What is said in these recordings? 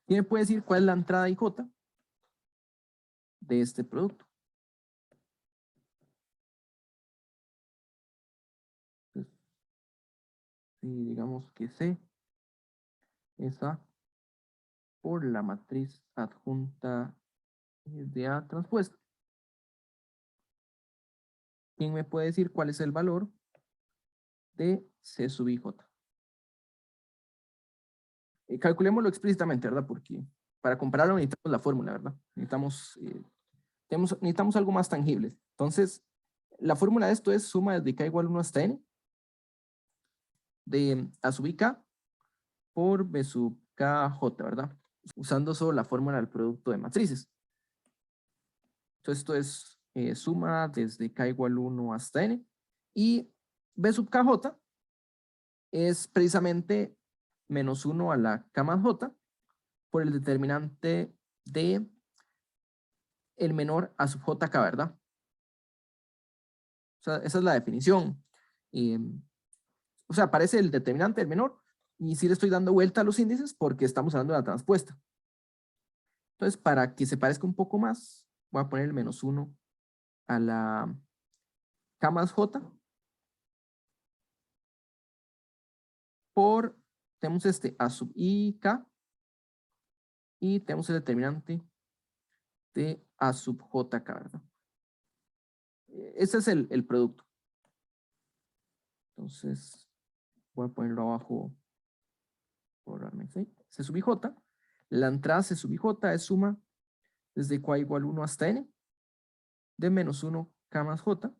¿Quién me puede decir cuál es la entrada IJ de este producto? Entonces, si digamos que C es A por la matriz adjunta de A transpuesta, ¿quién me puede decir cuál es el valor de C sub IJ? Calculémoslo explícitamente, ¿verdad? Porque para compararlo necesitamos la fórmula, ¿verdad? Necesitamos algo más tangible. Entonces, la fórmula de esto es suma desde k igual 1 hasta n de A sub ik por B sub kj, ¿verdad? Usando solo la fórmula del producto de matrices. Entonces, esto es suma desde k igual 1 hasta n. Y B sub kj es precisamente menos 1 a la k más j por el determinante de el menor a sub jk, ¿verdad? O sea, esa es la definición. O sea, aparece el determinante del menor y sí le estoy dando vuelta a los índices porque estamos hablando de la transpuesta. Entonces, para que se parezca un poco más, voy a poner el menos 1 a la k más j por, tenemos este a sub ik y tenemos el determinante de a sub jk, ¿verdad? Ese es el producto. Entonces, voy a ponerlo abajo por darme C sub ij. La entrada C sub ij es suma desde k igual 1 hasta n de menos 1 k más j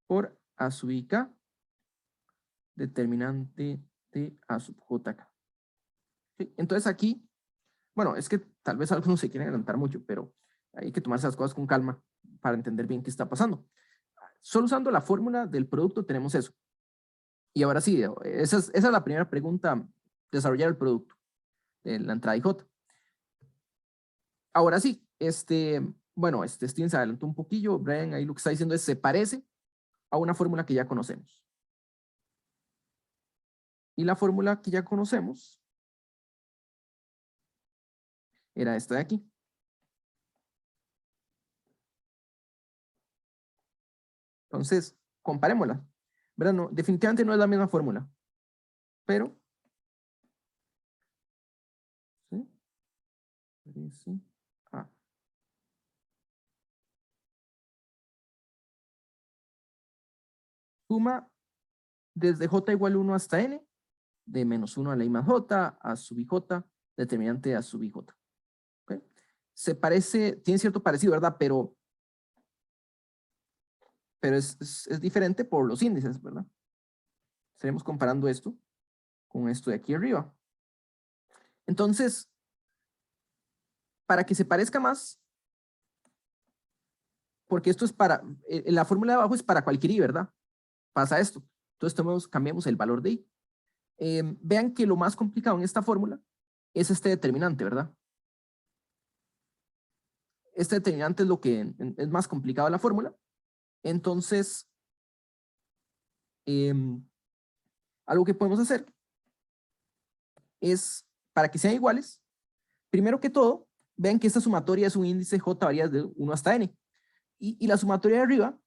por a sub ik determinante de a sub jk. ¿Sí? Entonces aquí, bueno, es que tal vez algunos se quieren adelantar mucho, pero hay que tomarse las cosas con calma para entender bien qué está pasando. Solo usando la fórmula del producto tenemos eso. Y ahora sí, esa es la primera pregunta, desarrollar el producto, la entrada IJ. Ahora sí, bueno, Steven se adelantó un poquillo, Brian ahí lo que está diciendo es se parece a una fórmula que ya conocemos. Y la fórmula que ya conocemos era esta de aquí. Entonces, comparémosla. ¿Verdad? No, definitivamente no es la misma fórmula. Pero, ¿sí? Sí. Ah. Suma desde j igual 1 hasta n, de menos 1 a la i más j, a sub ij, determinante a sub ij. ¿Okay? Se parece, tiene cierto parecido, ¿verdad? Pero es diferente por los índices, ¿verdad? Estaremos comparando esto con esto de aquí arriba. Entonces, para que se parezca más, porque esto es para, la fórmula de abajo es para cualquier i, ¿verdad? Pasa esto. Entonces cambiamos el valor de i. Vean que lo más complicado en esta fórmula es este determinante, ¿verdad? Este determinante es lo que es más complicado de la fórmula. Entonces, algo que podemos hacer es, para que sean iguales, primero que todo, vean que esta sumatoria es un índice j varía de 1 hasta n. Y la sumatoria de arriba,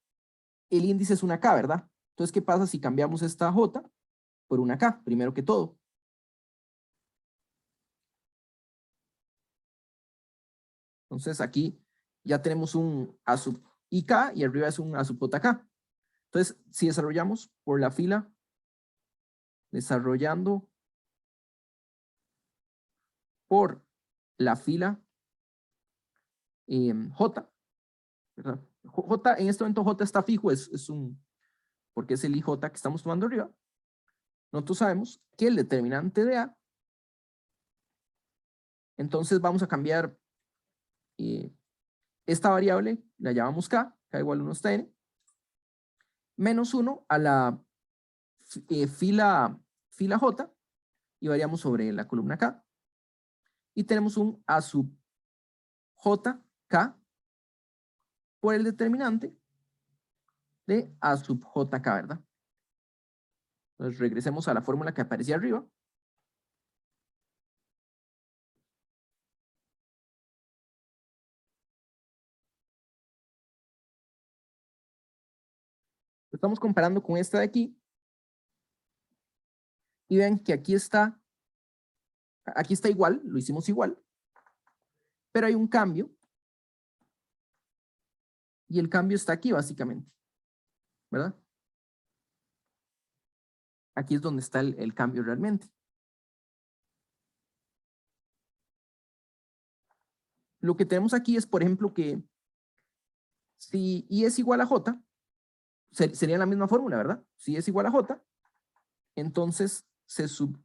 el índice es una k, ¿verdad? Entonces, ¿qué pasa si cambiamos esta j por una k, primero que todo? Entonces, aquí ya tenemos un a sub ik y arriba es un a sub jk. Entonces, si desarrollamos por la fila, desarrollando por la fila J, ¿verdad? J, en este momento J está fijo, porque es el IJ que estamos tomando arriba. Nosotros sabemos que el determinante de A, entonces vamos a cambiar esta variable, la llamamos K igual a 1 hasta N, menos 1 a la fila J, y variamos sobre la columna K, y tenemos un A sub JK por el determinante de A sub JK, ¿verdad? Entonces regresemos a la fórmula que aparecía arriba. Lo estamos comparando con esta de aquí. Y vean que aquí está igual, lo hicimos igual, pero hay un cambio. Y el cambio está aquí básicamente, ¿verdad? Aquí es donde está el cambio realmente. Lo que tenemos aquí es, por ejemplo, que si I es igual a J, sería la misma fórmula, ¿verdad? Si I es igual a J, entonces C sub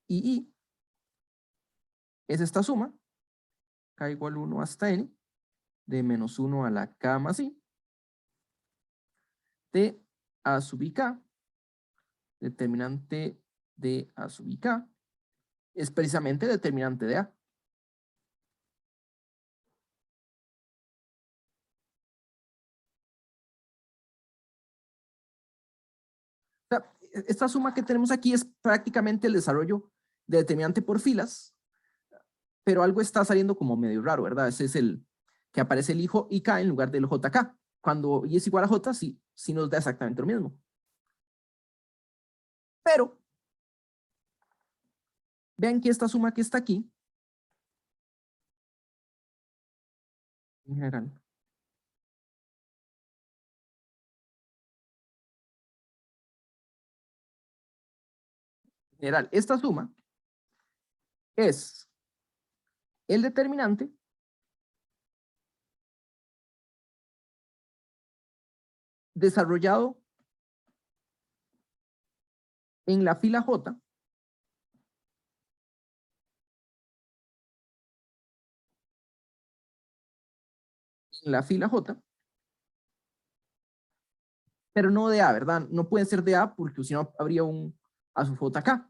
II es esta suma, K igual 1 hasta N, de menos 1 a la K más I, de A sub IK, determinante de A sub IK, es precisamente determinante de A. O sea, esta suma que tenemos aquí es prácticamente el desarrollo de determinante por filas, pero algo está saliendo como medio raro, ¿verdad? Ese es el que aparece el hijo IK en lugar del JK. Cuando I es igual a J, sí nos da exactamente lo mismo. Pero, vean que esta suma que está aquí, en general, esta suma es el determinante desarrollado en la fila J, pero no de A, ¿verdad? No puede ser de A porque si no habría un A sub JK,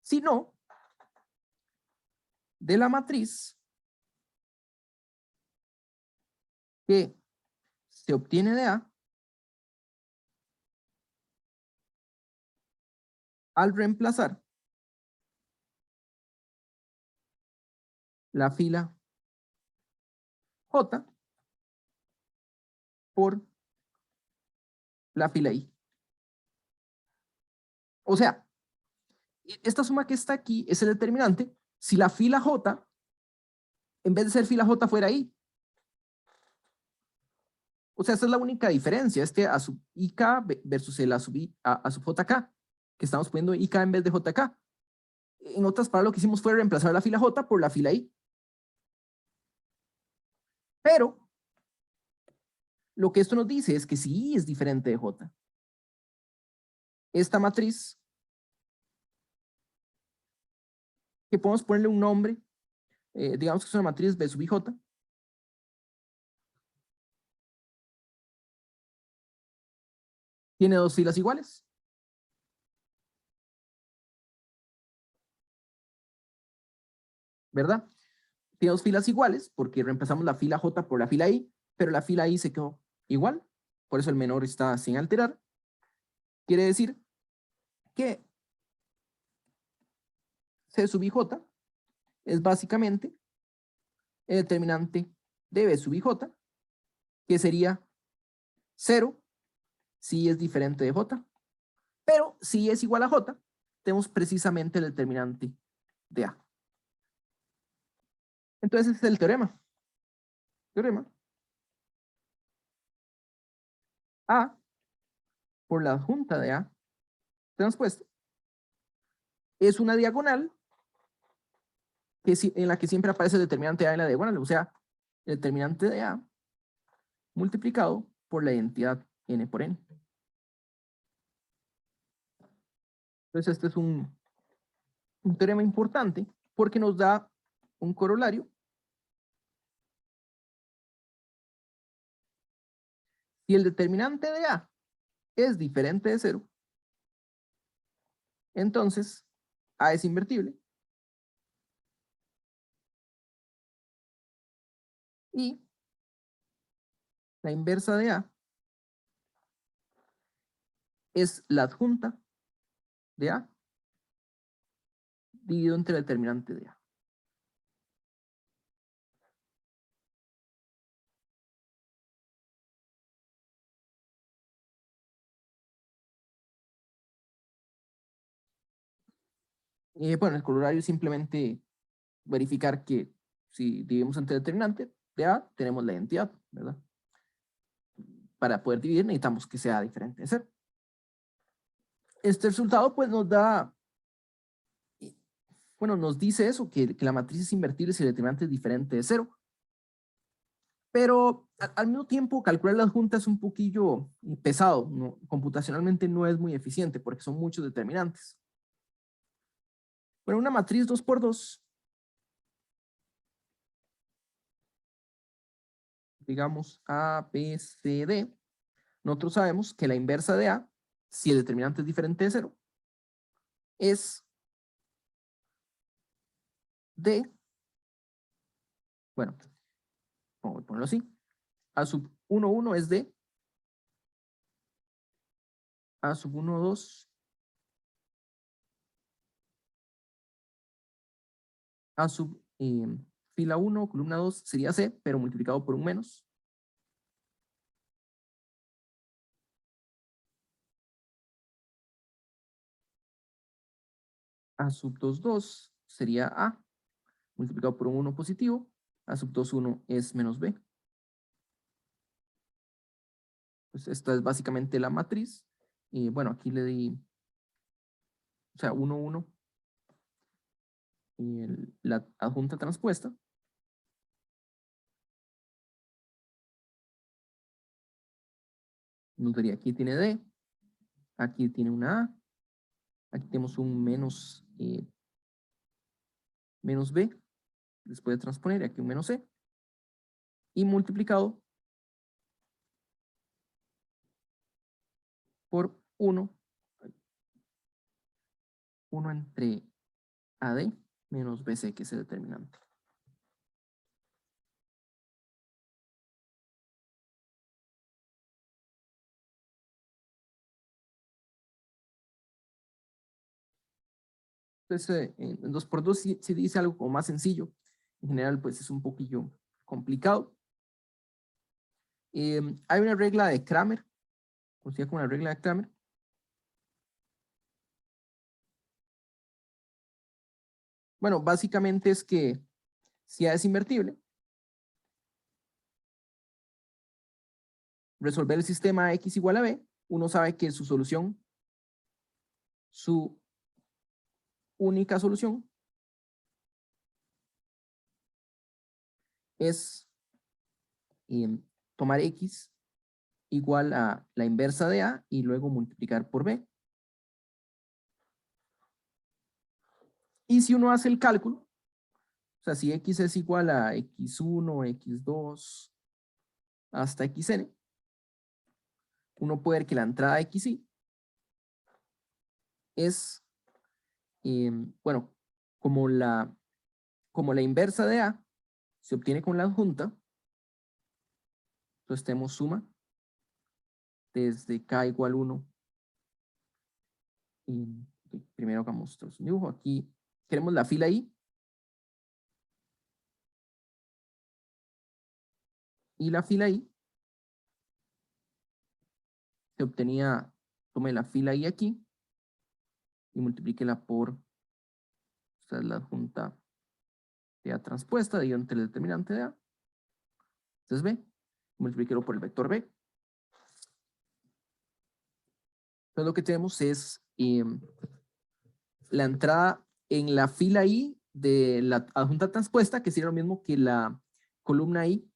sino de la matriz que se obtiene de A al reemplazar la fila J por la fila I. O sea, esta suma que está aquí es el determinante si la fila J, en vez de ser fila J, fuera I. O sea, esa es la única diferencia, A sub IK versus el A sub, A sub JK, que estamos poniendo IK en vez de JK. En otras palabras, lo que hicimos fue reemplazar la fila J por la fila I. Pero lo que esto nos dice es que si I es diferente de J, esta matriz, que podemos ponerle un nombre, digamos que es una matriz B sub IJ, tiene dos filas iguales. ¿Verdad? Tiene dos filas iguales porque reemplazamos la fila J por la fila I, pero la fila I se quedó igual, por eso el menor está sin alterar. Quiere decir que C sub IJ es básicamente el determinante de B sub IJ, que sería 0 si es diferente de J, pero si es igual a J, tenemos precisamente el determinante de A. Entonces ese es el teorema. Teorema A por la adjunta de A transpuesto es una diagonal en la que siempre aparece el determinante A en la diagonal, o sea, el determinante de A multiplicado por la identidad n por n. Entonces este es un teorema importante porque nos da un corolario. Si el determinante de A es diferente de 0, entonces A es invertible y la inversa de A es la adjunta de A dividido entre el determinante de A. Bueno, el colorario es simplemente verificar que si dividimos entre determinante de A, tenemos la identidad, ¿verdad? Para poder dividir necesitamos que sea diferente de 0. Este resultado pues nos da, bueno, nos dice eso, que la matriz es invertible si el determinante es diferente de 0. Pero al mismo tiempo calcular las juntas es un poquillo pesado, ¿no? Computacionalmente no es muy eficiente porque son muchos determinantes. Bueno, una matriz 2×2, digamos A, B, C, D, nosotros sabemos que la inversa de A, si el determinante es diferente de 0, es D, bueno, vamos a ponerlo así, A sub 1, 1 es D, A sub 1, 2, A sub fila 1, columna 2 sería C, pero multiplicado por un menos. A sub 2, 2 sería A, multiplicado por un 1 positivo. A sub 2, 1 es menos B. Pues esta es básicamente la matriz. Y bueno, aquí le di, o sea, 1, 1. Y la adjunta transpuesta. Nos daría, aquí tiene D, aquí tiene una A, aquí tenemos un menos, menos B, después de transponer, aquí un menos C, y multiplicado por 1, 1 entre AD menos BC, que es el determinante. Entonces, en 2×2 sí dice algo como más sencillo. En general, pues es un poquillo complicado. Hay una regla de Cramer, conocida como la regla de Cramer. Bueno, básicamente es que si A es invertible, resolver el sistema X igual a B, uno sabe que su solución, su única solución, es tomar X igual a la inversa de A y luego multiplicar por B. Y si uno hace el cálculo, o sea, si X es igual a X1, X2, hasta Xn, uno puede ver que la entrada Xi es, bueno, como la inversa de A se obtiene con la adjunta, entonces tenemos suma desde K igual 1. Y primero hagamos un dibujo. Aquí queremos la fila I. Y la fila I se obtenía, tome la fila I aquí y multiplíquela por, esta es la adjunta de A transpuesta, dividido entre el determinante de A. Entonces B, multiplíquelo por el vector B. Entonces lo que tenemos es la entrada en la fila I de la adjunta transpuesta, que sería lo mismo que la columna I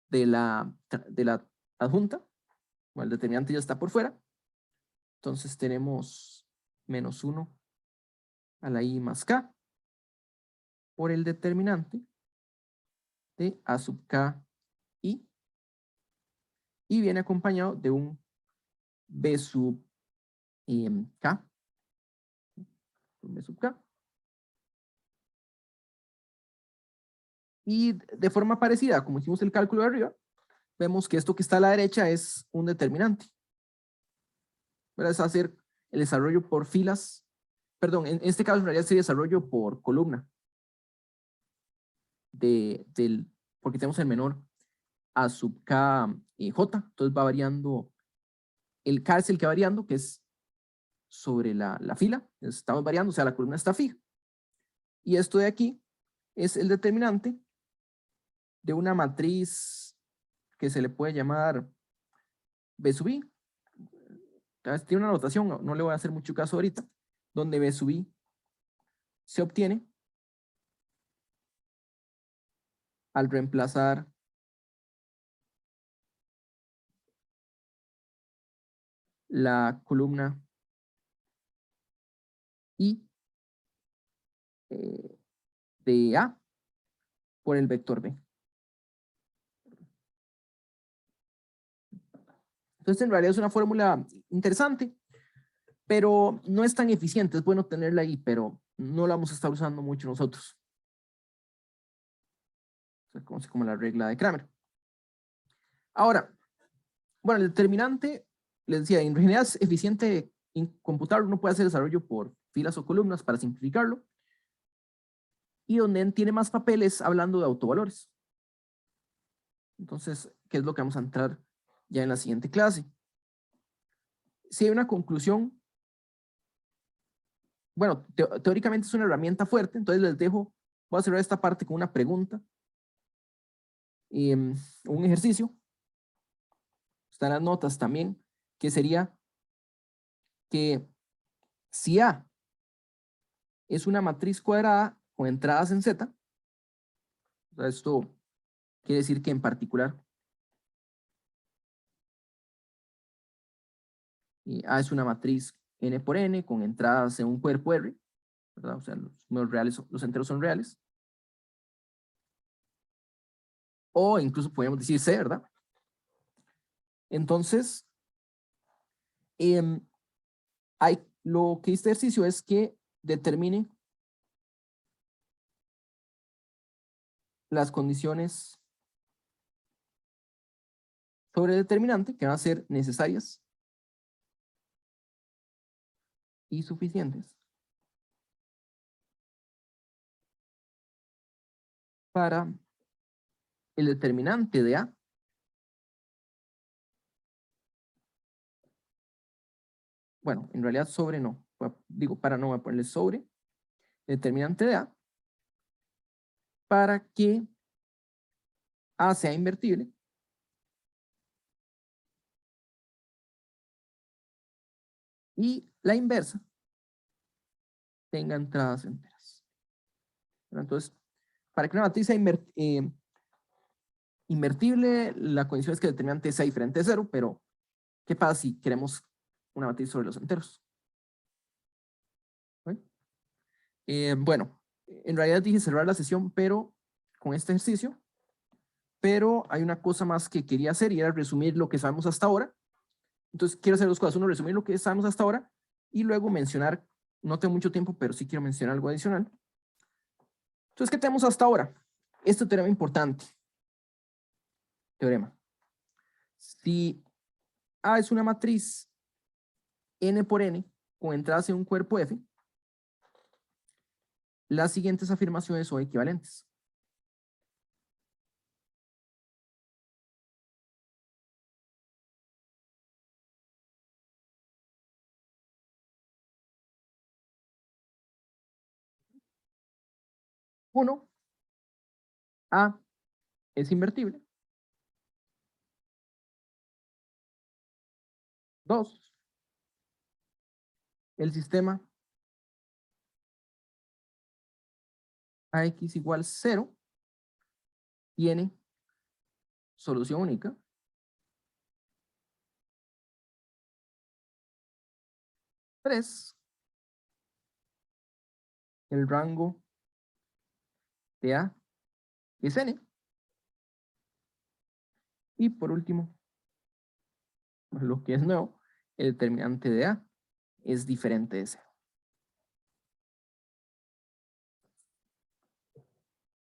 de la adjunta. Bueno, el determinante ya está por fuera. Entonces tenemos menos 1 a la I más K por el determinante de A sub K I, y viene acompañado de un B sub K, B sub K. Y de forma parecida, como hicimos el cálculo de arriba, vemos que esto que está a la derecha es un determinante. Es hacer el desarrollo por filas, perdón, en este caso en realidad sería desarrollo por columna, porque tenemos el menor A sub K J, entonces va variando, el K es el que va variando, que es sobre la fila, estamos variando, o sea, la columna está fija. Y esto de aquí es el determinante de una matriz que se le puede llamar B sub I. Tiene una notación, no le voy a hacer mucho caso ahorita, donde B sub I se obtiene al reemplazar la columna I de A por el vector B. Entonces, en realidad es una fórmula interesante, pero no es tan eficiente. Es bueno tenerla ahí, pero no la vamos a estar usando mucho nosotros. Se conoce como la regla de Cramer. Ahora, bueno, el determinante, les decía, en realidad es eficiente en computarlo. Uno puede hacer desarrollo por filas o columnas para simplificarlo. Y donde tiene más papeles hablando de autovalores. Entonces, ¿qué es lo que vamos a entrar ya en la siguiente clase? Si hay una conclusión, bueno, teóricamente es una herramienta fuerte, entonces les dejo, voy a cerrar esta parte con una pregunta, un ejercicio, están las notas también, que sería que si A es una matriz cuadrada con entradas en Z, o sea, esto quiere decir que en particular A es una matriz n por n con entradas en un cuerpo R, ¿verdad? O sea, los números reales, los enteros son reales. O incluso podríamos decir C, ¿verdad? Entonces, lo que este ejercicio es que determine las condiciones sobre el determinante que van a ser necesarias y suficientes para el determinante de A. Bueno, en realidad sobre no. Digo, para no voy a ponerle sobre el determinante de A para que A sea invertible y la inversa tenga entradas enteras. Entonces, para que una matriz sea invertible, la condición es que el determinante sea diferente de cero, pero ¿qué pasa si queremos una matriz sobre los enteros? Bueno, en realidad dije cerrar la sesión, pero con este ejercicio, pero hay una cosa más que quería hacer y era resumir lo que sabemos hasta ahora. Entonces quiero hacer dos cosas. Uno, resumir lo que sabemos hasta ahora y luego mencionar, no tengo mucho tiempo, pero sí quiero mencionar algo adicional. Entonces, ¿qué tenemos hasta ahora? Este teorema importante. Teorema. Si A es una matriz n por n con entradas en un cuerpo F, las siguientes afirmaciones son equivalentes. Uno, A es invertible. Dos, el sistema AX igual 0 tiene solución única. Tres, el rango de A es n. Y por último, lo que es nuevo, el determinante de A es diferente de 0.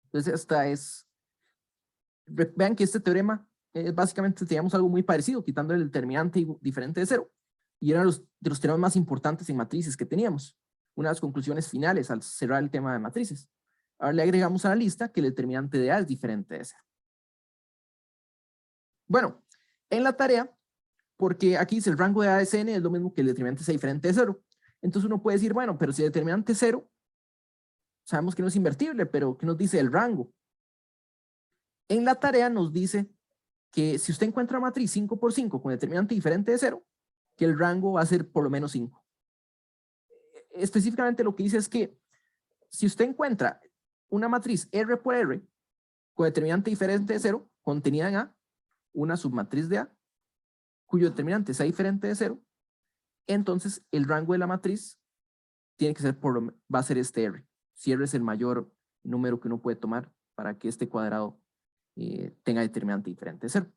Entonces, esta es, vean que este teorema básicamente teníamos algo muy parecido, quitando el determinante diferente de 0, y eran de los teoremas más importantes en matrices que teníamos. Una de las conclusiones finales al cerrar el tema de matrices. Ahora le agregamos a la lista que el determinante de A es diferente de 0. Bueno, en la tarea, porque aquí dice el rango de A es n, es lo mismo que el determinante sea diferente de 0. Entonces uno puede decir, bueno, pero si el determinante es 0, sabemos que no es invertible, pero ¿qué nos dice el rango? En la tarea nos dice que si usted encuentra una matriz 5 por 5 con determinante diferente de 0, que el rango va a ser por lo menos 5. Específicamente lo que dice es que si usted encuentra una matriz R por R con determinante diferente de 0, contenida en A, una submatriz de A, cuyo determinante sea diferente de 0, entonces el rango de la matriz tiene que ser va a ser este R. Si R es el mayor número que uno puede tomar para que este cuadrado tenga determinante diferente de 0.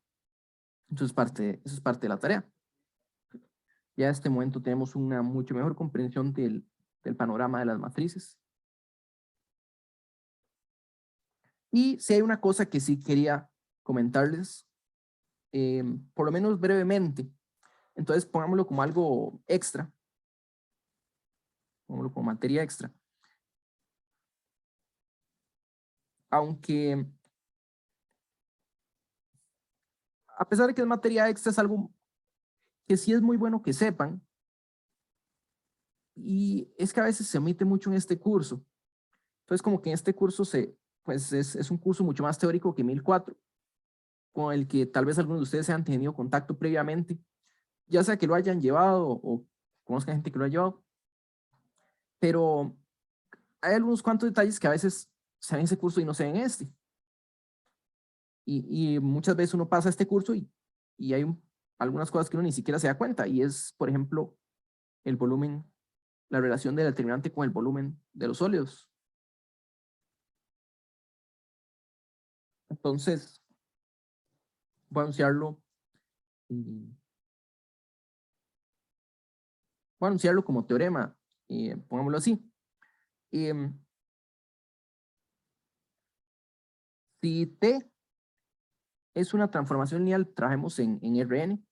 Entonces eso es parte de la tarea. Ya en este momento tenemos una mucho mejor comprensión del panorama de las matrices. Y si hay una cosa que sí quería comentarles, por lo menos brevemente, entonces pongámoslo como algo extra, pongámoslo como materia extra. Aunque, a pesar de que es materia extra, es algo que sí es muy bueno que sepan, y es que a veces se omite mucho en este curso. Entonces, como que en este curso pues es un curso mucho más teórico que 1004, con el que tal vez algunos de ustedes hayan tenido contacto previamente, ya sea que lo hayan llevado o conozcan gente que lo ha llevado, pero hay algunos cuantos detalles que a veces se ven en ese curso y no se ven en este. Y muchas veces uno pasa este curso y hay algunas cosas que uno ni siquiera se da cuenta, y es, por ejemplo, el volumen, la relación del determinante con el volumen de los sólidos. Entonces, voy a anunciarlo, voy a anunciarlo como teorema, pongámoslo así. Em, si T es una transformación lineal, trabajemos en Rn.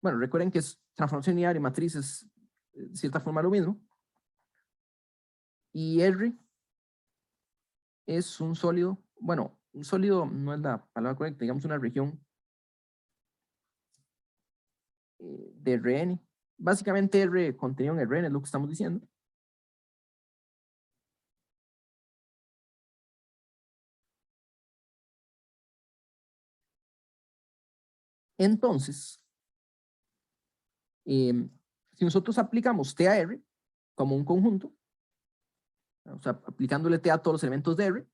Bueno, recuerden que es transformación lineal y matriz es de cierta forma lo mismo. Y R es un sólido, bueno, un sólido no es la palabra correcta, digamos una región de Rn. Básicamente R contenido en Rn es lo que estamos diciendo. Entonces, si nosotros aplicamos T a R como un conjunto, o sea, aplicándole T a todos los elementos de R,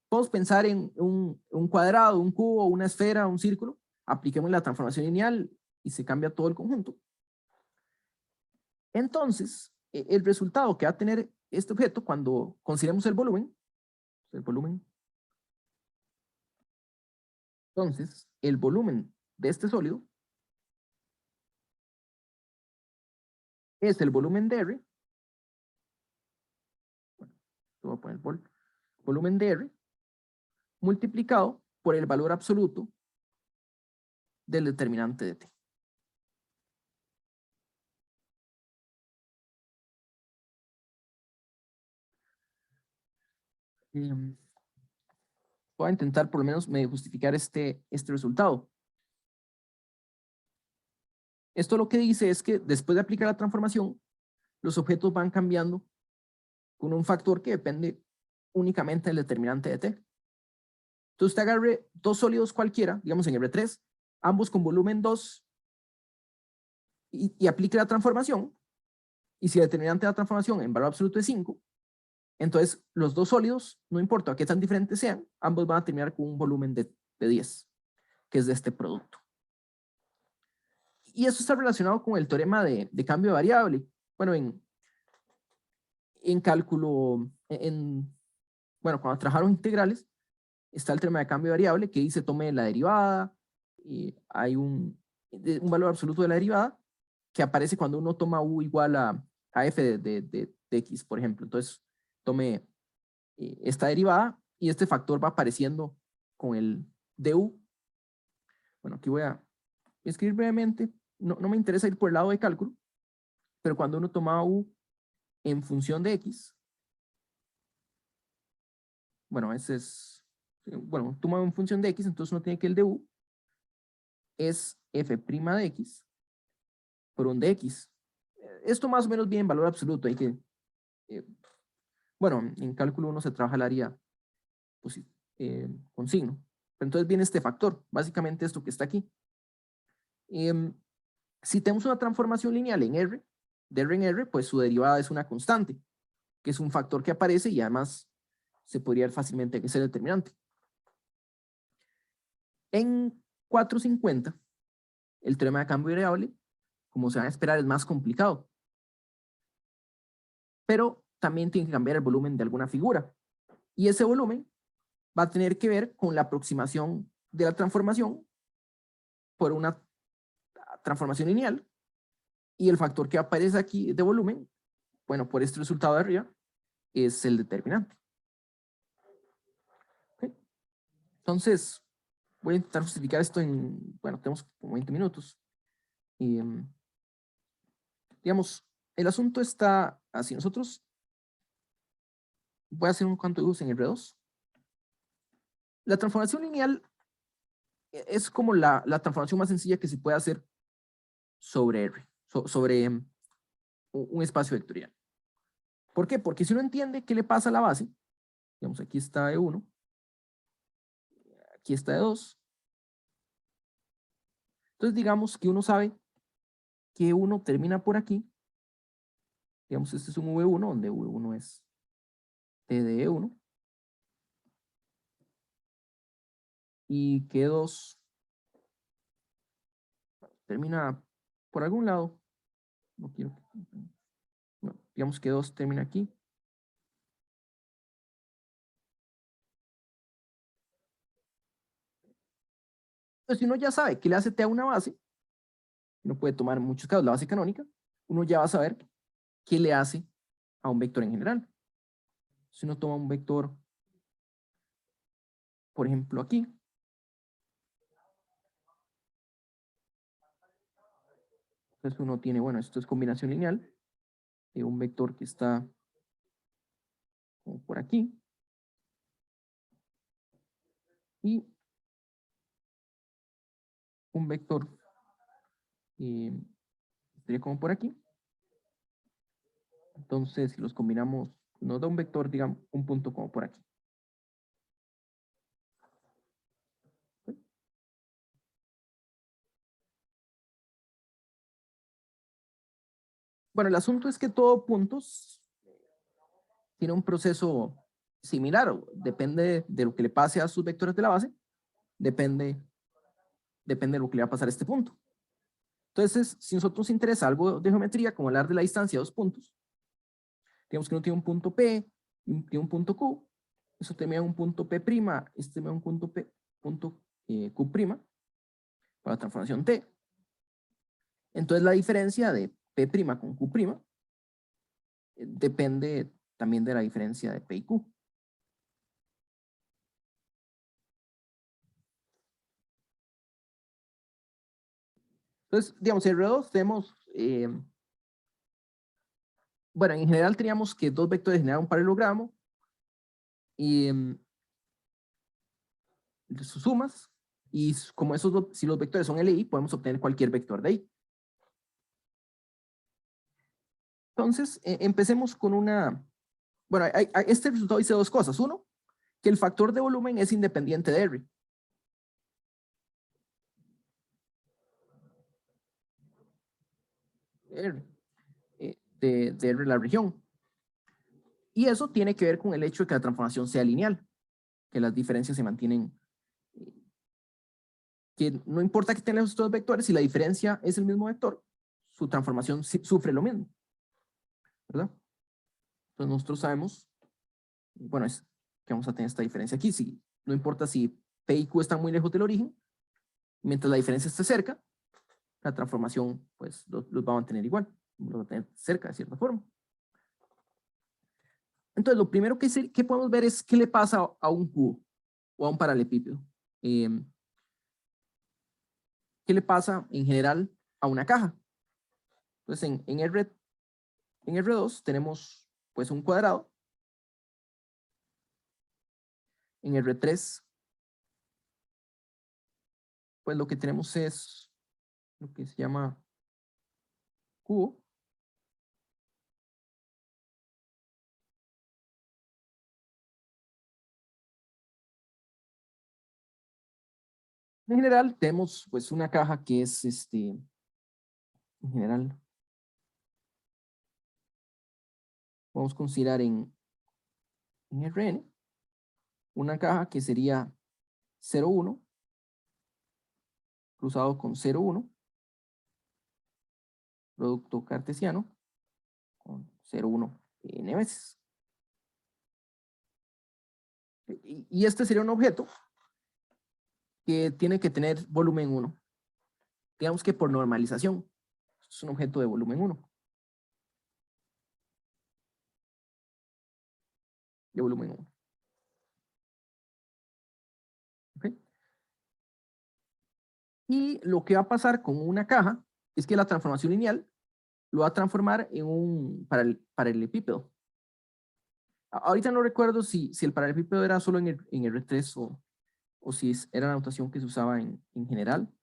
podemos pensar en un cuadrado, un cubo, una esfera, un círculo, apliquemos la transformación lineal y se cambia todo el conjunto. Entonces, el resultado que va a tener este objeto cuando consideremos el volumen, entonces, el volumen de este sólido es el volumen de R, bueno, voy a poner volumen de R, multiplicado por el valor absoluto del determinante de T. Voy a intentar por lo menos medio justificar este resultado. Esto lo que dice es que después de aplicar la transformación, los objetos van cambiando con un factor que depende únicamente del determinante de T. Entonces usted agarre dos sólidos cualquiera, digamos en R3, ambos con volumen 2, y aplique la transformación, y si el determinante de la transformación en valor absoluto es 5, entonces los dos sólidos, no importa qué tan diferentes sean, ambos van a terminar con un volumen de 10, que es de este producto. Y eso está relacionado con el teorema de cambio de variable. Bueno, en cálculo, bueno, cuando trabajaron integrales, está el teorema de cambio de variable que dice tome la derivada, y hay un valor absoluto de la derivada que aparece cuando uno toma u igual a f de x, por ejemplo. Entonces, tome esta derivada y este factor va apareciendo con el du. Bueno, aquí voy a escribir brevemente. No me interesa ir por el lado de cálculo, pero cuando uno toma u en función de x, bueno, ese es, bueno, toma en función de x, entonces uno tiene que el du es f' de x por un de x. Esto más o menos viene en valor absoluto. Hay que, bueno, en cálculo 1 se trabaja el área pues, con signo. Pero entonces viene este factor, básicamente esto que está aquí. Si tenemos una transformación lineal en R, de R en R, pues su derivada es una constante, que es un factor que aparece y además se podría ver fácilmente que es el determinante. En 450, el teorema de cambio variable, como se van a esperar, es más complicado. Pero también tiene que cambiar el volumen de alguna figura. Y ese volumen va a tener que ver con la aproximación de la transformación por una transformación lineal. Y el factor que aparece aquí de volumen, bueno, por este resultado de arriba, es el determinante. ¿Okay? Entonces, voy a intentar justificar esto en, bueno, tenemos como 20 minutos. Y, digamos, el asunto está así. Nosotros, voy a hacer un cuanto de uso en el R2. La transformación lineal es como la transformación más sencilla que se puede hacer sobre R, sobre un espacio vectorial. ¿Por qué? Porque si uno entiende qué le pasa a la base, digamos, aquí está E1, aquí está E2, entonces digamos que uno sabe que E1 termina por aquí, digamos, este es un V1, donde V1 es T de E1, y que E2 termina por algún lado, no quiero, no, digamos que E2 termina aquí, entonces si uno ya sabe que le hace T a una base, uno puede tomar en muchos casos la base canónica, uno ya va a saber qué le hace a un vector en general. Si uno toma un vector, por ejemplo aquí, entonces uno tiene, bueno, esto es combinación lineal, de un vector que está como por aquí, y un vector que sería como por aquí. Entonces, si los combinamos, nos da un vector, digamos, un punto como por aquí. Bueno, el asunto es que todo puntos tiene un proceso similar, depende de lo que le pase a sus vectores de la base, depende de lo que le va a pasar a este punto. Entonces, si nosotros nos interesa algo de geometría, como hablar de la distancia de dos puntos, digamos que uno tiene un punto P y tiene un punto Q, eso termina en un punto P', este termina en un punto P, punto Q', para la transformación T. Entonces la diferencia de P' con Q' depende también de la diferencia de P y Q. Entonces, digamos, en R2 tenemos, bueno, en general teníamos que dos vectores generan un paralelogramo y sus sumas, y como esos dos, si los vectores son LI, podemos obtener cualquier vector de ahí. Entonces, empecemos con una, bueno, este resultado dice dos cosas. Uno, que el factor de volumen es independiente de R. De R la región. Y eso tiene que ver con el hecho de que la transformación sea lineal, que las diferencias se mantienen, que no importa que tengan los dos vectores, si la diferencia es el mismo vector, su transformación sufre lo mismo, ¿verdad? Entonces nosotros sabemos, bueno, es que vamos a tener esta diferencia aquí, si, no importa si P y Q están muy lejos del origen, mientras la diferencia esté cerca, la transformación pues los va a mantener igual, los va a tener cerca de cierta forma. Entonces, lo primero que podemos ver es qué le pasa a un cubo o a un paralelepípedo. ¿Qué le pasa en general a una caja? Entonces, en R2 tenemos pues un cuadrado. En R3 pues lo que tenemos es lo que se llama cubo. En general tenemos pues una caja que es en general, vamos a considerar en Rn, una caja que sería 0,1 cruzado con 0,1, producto cartesiano, con 0,1 n veces. Y este sería un objeto que tiene que tener volumen 1. Digamos que por normalización, es un objeto de volumen 1. De volumen 1. ¿Okay? Y lo que va a pasar con una caja es que la transformación lineal lo va a transformar en un paralelepípedo. Ahorita no recuerdo si el paralelepípedo era solo en R3 o si era la notación que se usaba en general.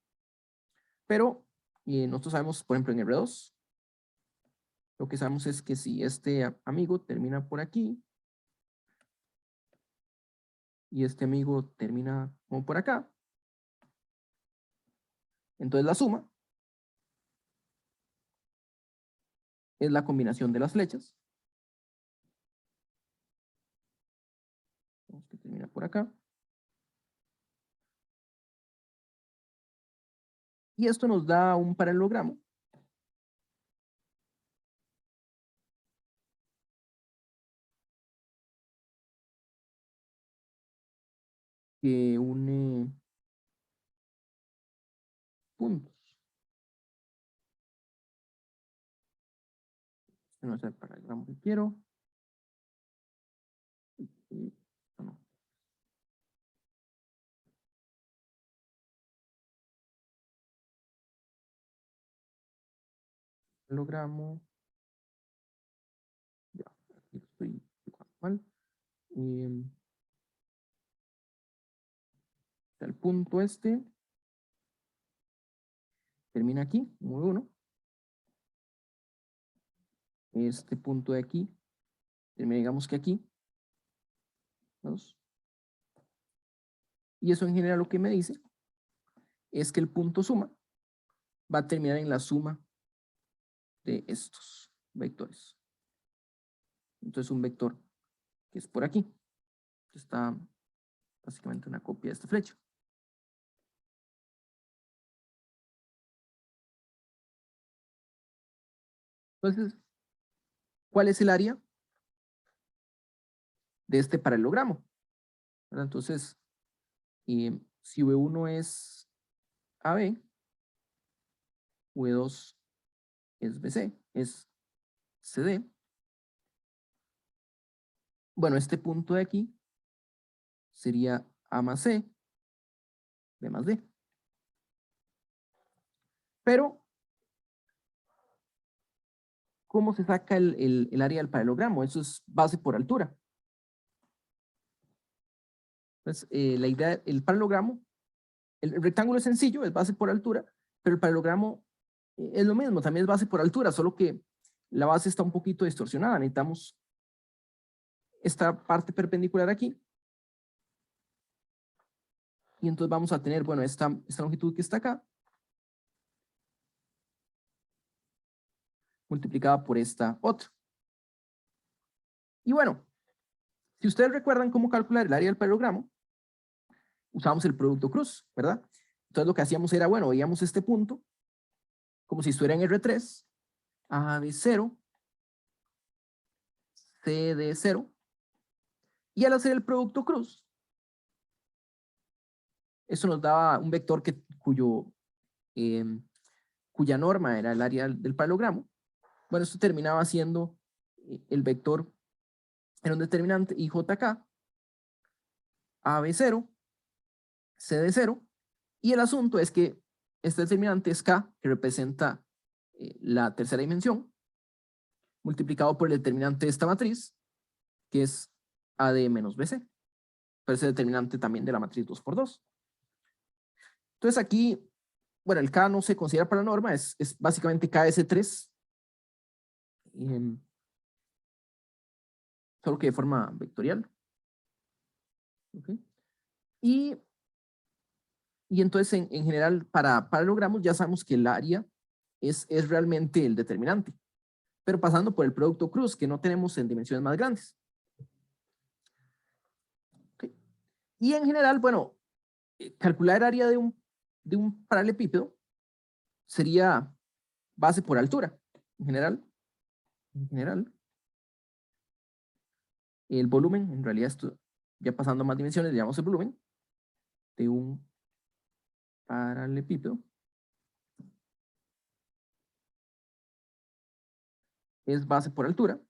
Pero nosotros sabemos, por ejemplo, en R2, lo que sabemos es que si este amigo termina por aquí y este amigo termina como por acá, entonces la suma es la combinación de las flechas. Vamos que termina por acá. Y esto nos da un paralelogramo que une puntos. Este no es el paralelogramo que quiero. No. Paralelogramo. Ya, aquí estoy mal. El punto este termina aquí, como 1. Este punto de aquí termina, digamos que aquí. 2. Y eso en general lo que me dice es que el punto suma va a terminar en la suma de estos vectores. Entonces un vector que es por aquí, que está básicamente una copia de esta flecha. Entonces, ¿cuál es el área de este paralelogramo? ¿Verdad? Entonces, si V1 es AB, V2 es BC, es CD. Bueno, este punto de aquí sería A más C, B más D. Pero, ¿cómo se saca el área del paralelogramo? Eso es base por altura. Entonces, la idea, el paralelogramo, el rectángulo es sencillo, es base por altura, pero el paralelogramo es lo mismo, también es base por altura, solo que la base está un poquito distorsionada. Necesitamos esta parte perpendicular aquí. Y entonces vamos a tener, bueno, esta longitud que está acá, multiplicada por esta otra. Y bueno, si ustedes recuerdan cómo calcular el área del paralelogramo, usamos el producto cruz, ¿verdad? Entonces lo que hacíamos era, bueno, veíamos este punto, como si estuviera en R3, AB0, CD0, y al hacer el producto cruz, eso nos daba un vector cuya norma era el área del paralelogramo. Bueno, esto terminaba siendo el vector en un determinante IJK, AB0, CD0, y el asunto es que este determinante es K, que representa la tercera dimensión, multiplicado por el determinante de esta matriz, que es AD menos BC. Pero es el determinante también de la matriz 2×2. Entonces aquí, bueno, el K no se considera para la norma, es básicamente KS3, solo que de forma vectorial. ¿Okay? Y entonces en general para paralelogramos ya sabemos que el área es realmente el determinante, pero pasando por el producto cruz que no tenemos en dimensiones más grandes. ¿Okay? Y en general, bueno, calcular el área de un paralelepípedo sería base por altura. En general, el volumen, en realidad esto, ya pasando a más dimensiones, le llamamos el volumen de un paralelepípedo. Es base por altura.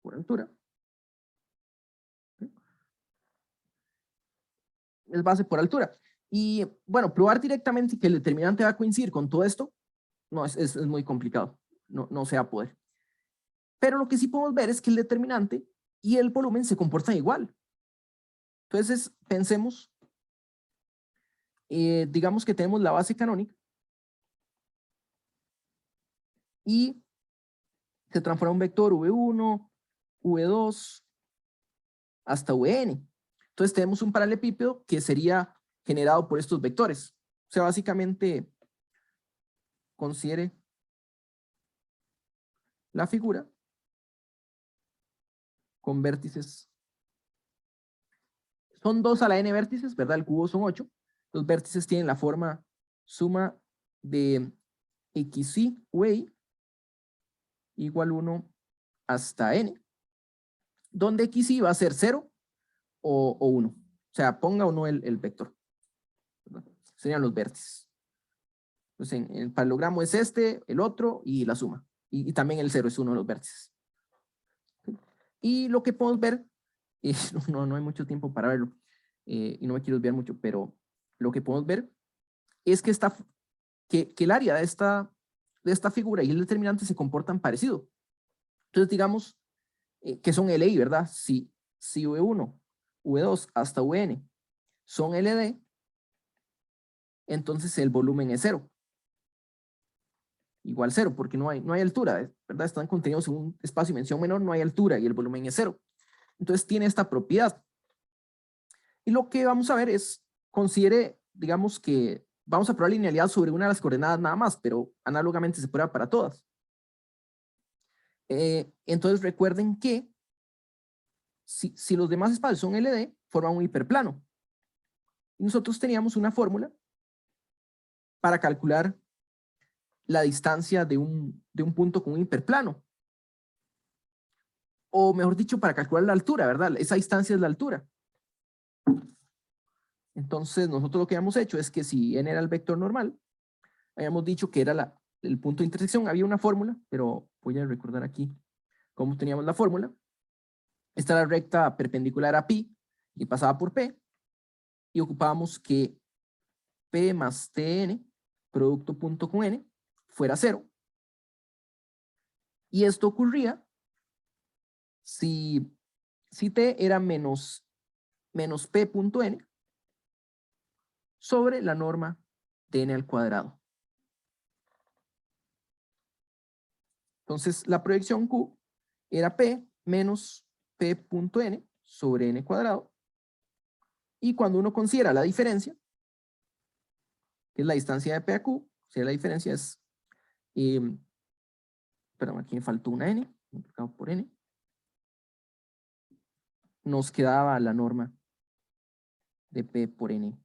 Por altura. ¿Okay? Es base por altura. Y bueno, probar directamente que el determinante va a coincidir con todo esto, no, es muy complicado. No se va a poder. Pero lo que sí podemos ver es que el determinante y el volumen se comportan igual. Entonces, pensemos, digamos que tenemos la base canónica y se transforma un vector V1, V2, hasta Vn. Entonces tenemos un paralelepípedo que sería generado por estos vectores. O sea, básicamente, considere la figura con vértices. Son 2 a la n vértices, ¿verdad? El cubo son 8. Los vértices tienen la forma suma de xy, y igual 1 hasta n, donde xy va a ser 0 o 1. O sea, ponga o no el vector, ¿verdad? Serían los vértices. Entonces, en el paralelogramo es este, el otro y la suma. Y también el 0 es uno de los vértices. Y lo que podemos ver, no hay mucho tiempo para verlo, y no me quiero desviar mucho, pero lo que podemos ver es que, que el área de esta figura y el determinante se comportan parecido. Entonces, digamos que son LI, ¿verdad? Si V1, V2 hasta Vn son LD, entonces el volumen es 0. Igual 0, porque no hay altura, ¿verdad? Están contenidos en un espacio-dimensión menor, no hay altura y el volumen es 0. Entonces tiene esta propiedad. Y lo que vamos a ver es, considere, digamos que vamos a probar linealidad sobre una de las coordenadas nada más, pero análogamente se prueba para todas. Entonces recuerden que si los demás espacios son LD, forman un hiperplano. Y nosotros teníamos una fórmula para calcular la distancia de un punto con un hiperplano. O mejor dicho, para calcular la altura, ¿verdad? Esa distancia es la altura. Entonces, nosotros lo que habíamos hecho es que si n era el vector normal, habíamos dicho que era el punto de intersección, había una fórmula, pero voy a recordar aquí cómo teníamos la fórmula. Esta era la recta perpendicular a pi y pasaba por P, y ocupábamos que P más Tn, producto punto con n, fuera 0. Y esto ocurría si T era menos P punto n sobre la norma de n al cuadrado. Entonces, la proyección Q era P menos P punto n sobre n cuadrado. Y cuando uno considera la diferencia, que es la distancia de P a Q, o sea, la diferencia es, perdón, aquí me faltó una n, multiplicado por n, nos quedaba la norma de P por n,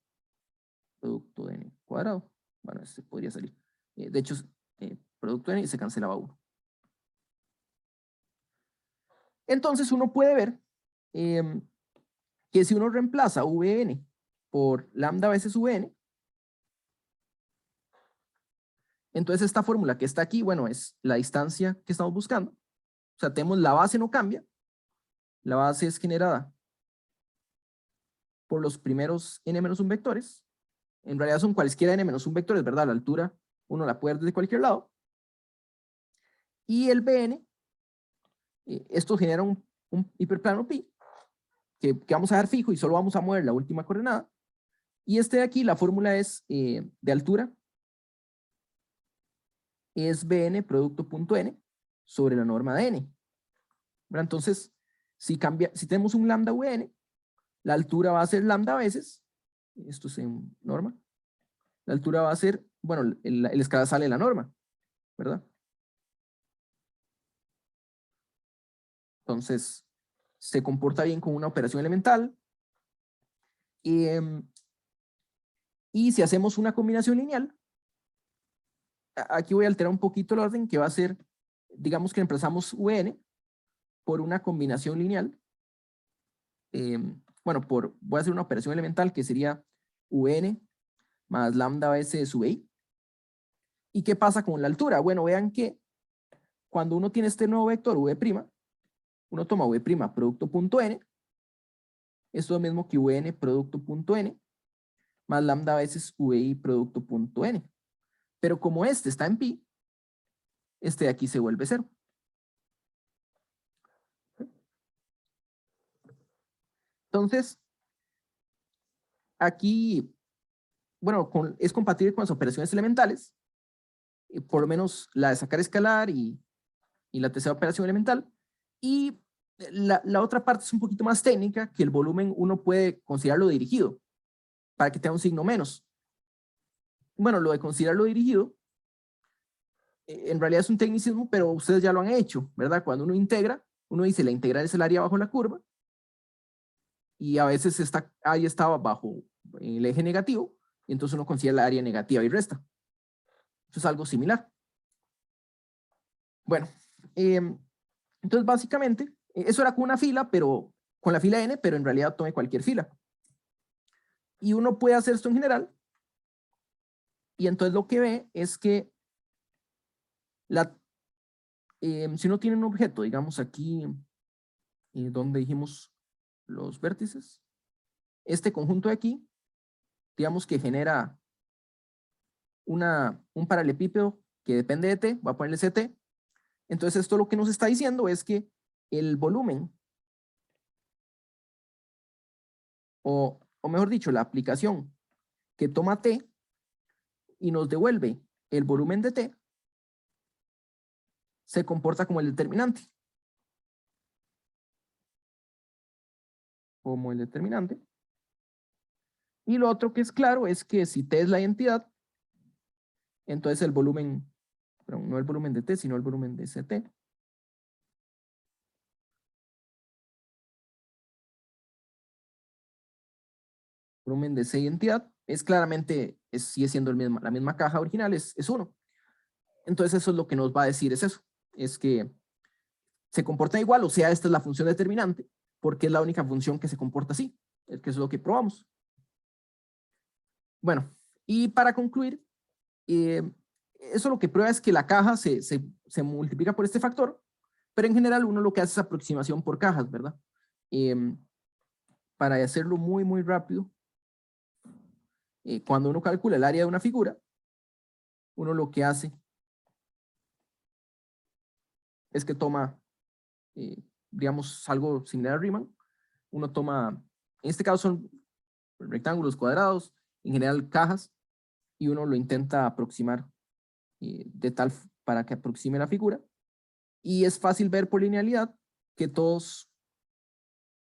producto de n cuadrado. Bueno, este podría salir. De hecho, producto de n y se cancelaba 1. Entonces uno puede ver que si uno reemplaza Vn por lambda veces Vn, entonces esta fórmula que está aquí, bueno, es la distancia que estamos buscando. O sea, tenemos la base no cambia. La base es generada por los primeros n-1 vectores. En realidad son cualesquiera n-1 vectores, ¿verdad? La altura uno la puede ver desde cualquier lado. Y el Bn, esto genera un hiperplano pi, que vamos a dejar fijo y solo vamos a mover la última coordenada. Y este de aquí, la fórmula es de altura, es Bn producto punto n sobre la norma de n. ¿Verdad? Entonces, si tenemos un lambda Vn, la altura va a ser lambda veces, esto es en norma, la altura va a ser, bueno, el escala sale de la norma, ¿verdad? Entonces, se comporta bien con una operación elemental. Y si hacemos una combinación lineal, aquí voy a alterar un poquito el orden, que va a ser, digamos que reemplazamos Vn por una combinación lineal. Bueno, voy a hacer una operación elemental que sería Vn más lambda veces sub i. ¿Y qué pasa con la altura? Bueno, vean que cuando uno tiene este nuevo vector v', uno toma v' producto punto n, esto es lo mismo que vn producto punto n, más lambda veces vi producto punto n. Pero como este está en pi, este de aquí se vuelve 0. Entonces, aquí, bueno, es compatible con las operaciones elementales, por lo menos la de sacar escalar y la tercera operación elemental. Y la otra parte es un poquito más técnica, que el volumen uno puede considerarlo dirigido, para que tenga un signo menos. Bueno, lo de considerarlo dirigido, en realidad es un tecnicismo, pero ustedes ya lo han hecho, ¿verdad? Cuando uno integra, uno dice la integral es el área bajo la curva, y a veces ahí estaba bajo el eje negativo, y entonces uno considera el área negativa y resta. Eso es algo similar. Bueno, entonces básicamente, eso era con una fila, pero con la fila n, pero en realidad tome cualquier fila. Y uno puede hacer esto en general, y entonces lo que ve es que si uno tiene un objeto, digamos aquí, donde dijimos los vértices, este conjunto de aquí, digamos que genera un paralelepípedo que depende de t, voy a ponerle ct. Entonces esto lo que nos está diciendo es que el volumen, o mejor dicho, la aplicación que toma t y nos devuelve el volumen de t, se comporta como el determinante. Como el determinante. Y lo otro que es claro es que si t es la identidad, entonces el volumen, perdón, no el volumen de t, sino el volumen de ct, volumen de c identidad, es claramente, sigue siendo la misma caja original, es 1. Entonces eso es lo que nos va a decir, es eso, es que se comporta igual, o sea, esta es la función determinante, porque es la única función que se comporta así, que es lo que probamos. Bueno, y para concluir, eso lo que prueba es que la caja se multiplica por este factor, pero en general uno lo que hace es aproximación por cajas, ¿verdad? Para hacerlo muy, muy rápido, cuando uno calcula el área de una figura, uno lo que hace es que toma, digamos, algo similar a Riemann. Uno toma, en este caso son rectángulos cuadrados, en general cajas, y uno lo intenta aproximar para que aproxime la figura. Y es fácil ver por linealidad que todos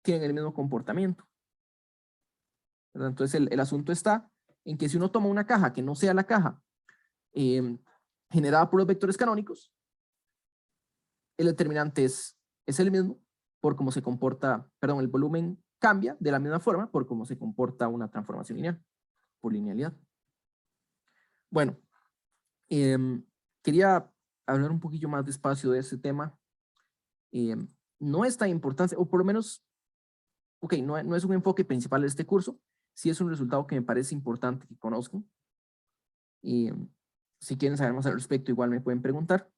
tienen el mismo comportamiento, ¿verdad? Entonces el asunto está en que si uno toma una caja que no sea la caja generada por los vectores canónicos, el determinante es el mismo por cómo se comporta, perdón, el volumen cambia de la misma forma por cómo se comporta una transformación lineal, por linealidad. Bueno, quería hablar un poquillo más despacio de ese tema. No es tan importante, o por lo menos, ok, no es un enfoque principal de este curso, sí es un resultado que me parece importante que conozcan. Si quieren saber más al respecto, igual me pueden preguntar,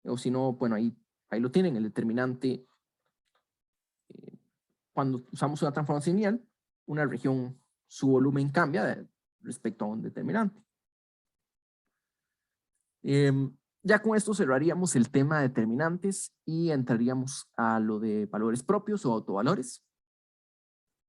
o si no, bueno, ahí lo tienen, el determinante. Cuando usamos una transformación lineal, una región, su volumen cambia respecto a un determinante. Ya con esto cerraríamos el tema de determinantes y entraríamos a lo de valores propios o autovalores.